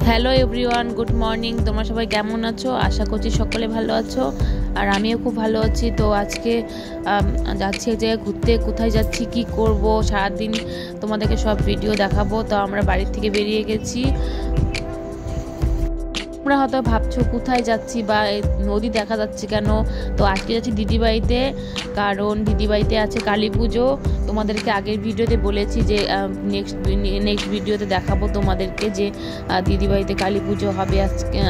Hello everyone, good morning. তোমরা সবাই কেমন আছো? আশা করছি সকলে ভালো আছো, আর আমিও খুব ভালো আছি। তো আজকে যাচ্ছি এক জায়গায় ঘুরতে। কোথায় যাচ্ছি, কি করব, সারাদিন তোমাদেরকে সব ভিডিও দেখাবো। তো আমরা বাড়ি থেকে বেরিয়ে গেছি। তোমরা হয়তো ভাবছো কোথায় যাচ্ছি বা নদী দেখা যাচ্ছে কেন। তো আজকে যাচ্ছি দিদিবাড়িতে, কারণ দিদিবাড়িতে আছে কালী পুজো। তোমাদেরকে আগের ভিডিওতে বলেছি যে নেক্সট ভিডিওতে দেখাবো তোমাদেরকে যে দিদিবাড়িতে কালী পুজো হবে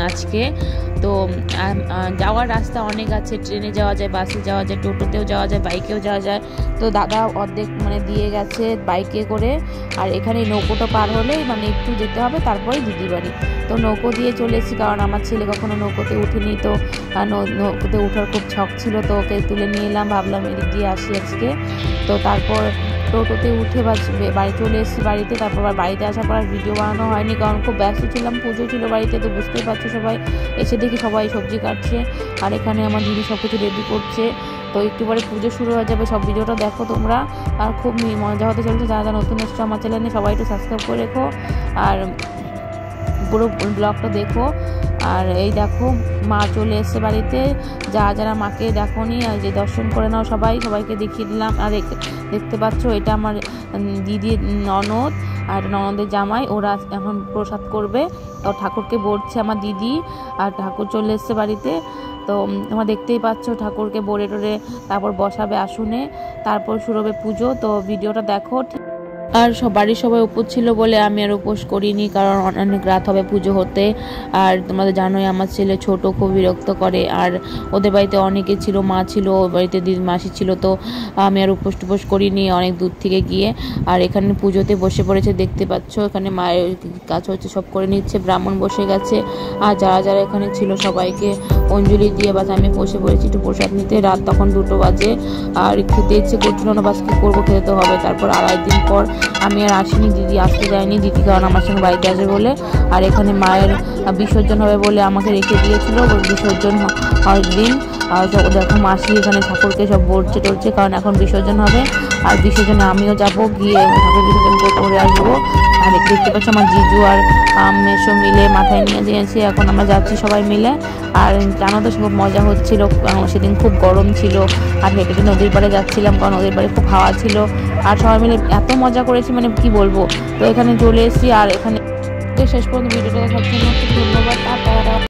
আজকে। তো যাওয়ার রাস্তা অনেক আছে, ট্রেনে যাওয়া যায়, বাসে যাওয়া যায়, টোটোতেও যাওয়া যায়, বাইকেও যাওয়া যায়। তো দাদা অর্ধেক দিয়ে গেছে বাইকে করে, আর এখানে নৌকোটা পার হলেই একটু যেতে হবে, তারপরে দিদিবাড়ি। তো নৌকো দিয়ে চলে এসেছি, কারণ আমার ছেলে কখনো নৌকোতে উঠেনি। তো নৌকোতে ওঠার খুব শখ ছিল, তো ওকে তুলে নিয়ে এলাম, ভাবলাম এদিক দিয়ে আসি আজকে। তো তারপর টোটোতে উঠে বাড়ি চলে এসেছি বাড়িতে। তারপর বাড়িতে আসার পর ভিডিও বানানো হয়নি, কারণ খুব ব্যস্ত ছিলাম, পুজো ছিল বাড়িতে। তো বুঝতেই পারছো, সবাই এসে দেখি সবাই সবজি কাটছে, আর এখানে আমার দিদি সব কিছু রেডি করছে। তো একটু পরে পুজো শুরু হয়ে যাবে, সব ভিডিওটা দেখো তোমরা, আর খুব মজা হতে চলছে। যারা যারা নতুন এসছো আমার চ্যানেলে, সবাই একটু সাবস্ক্রাইব করে রেখো আর পুরো ব্লগটা দেখো। আর এই দেখো, মা চলে এসছে বাড়িতে। যারা মাকে দেখোনি, আর যে দর্শন করে নাও, সবাইকে দেখিয়ে দিলাম। আর দেখতে পাচ্ছ, এটা আমার দিদির ননদ আর ননদের জামাই, ওরা এখন প্রসাদ করবে। তো ঠাকুরকে বলছে আমার দিদি, আর ঠাকুর চলে এসছে বাড়িতে। তো তোমরা দেখতেই পাচ্ছ, ঠাকুরকে বড়ে টোরে তারপর বসাবে আসনে, তারপর শুরু হবে পুজো। তো ভিডিওটা দেখো। আর বাড়ির সবাই উপোস ছিল বলে আমি আর উপোস করিনি, কারণ অনেক রাত হবে পুজো হতে। আর তোমাদের জানোই আমার ছেলে ছোট, খুব বিরক্ত করে। আর ওদের বাড়িতে অনেকে ছিল, মা ছিল, ওর বাড়িতে দিদি মাসি ছিল। তো আমি আর উপোস টুপোস করিনি অনেক দূর থেকে গিয়ে। আর এখানে পুজোতে বসে পড়েছে, দেখতে পাচ্ছ। এখানে মায়ের কাজ হচ্ছে, সব করে নিচ্ছে, ব্রাহ্মণ বসে গেছে। আর যারা এখানে ছিল সবাইকে অঞ্জলি দিয়ে বাস আমি বসে পড়েছি একটু প্রসাদ নিতে। রাত তখন 2টো বাজে, আর খেতে ইচ্ছে করছিল না, বাস কী করবো, খেতে তো হবে। তারপর 2.5 দিন পর আমি আর আসিনি, দিদি আসতে যায়নি, দিদি কারণ আমার সঙ্গে বাড়িতে আসবে বলে। আর এখানে মায়ের বিসর্জন হবে বলে আমাকে রেখে দিয়েছিল, বিসর্জন হওয়ার দিন। আর দেখো মাসি এখানে ঠাকুরকে সব বলছে টলছে, কারণ এখন বিসর্জন হবে। আর বিসর্জনে আমিও যাব, গিয়ে ঠাকুর বিসর্জন করে আসবো। আর দেখতে পাচ্ছি আমার জিজু আর মেসো মিলে মাথায় নিয়ে দিয়েছে, এখন আমরা যাচ্ছি সবাই মিলে। আর জানো তো, খুব মজা হচ্ছিল, সেদিন খুব গরম ছিল। আর হেঁটে নদীর পাড়ে যাচ্ছিলাম, কারণ নদীর পাড়ে খুব হাওয়া ছিল। আর সবাই মিলে এত মজা করেছি, কি বলবো। তো এখানে চলে এসেছি, আর এখানে শেষ পর্যন্ত ভিডিওটা দেখার জন্য ধন্যবাদ।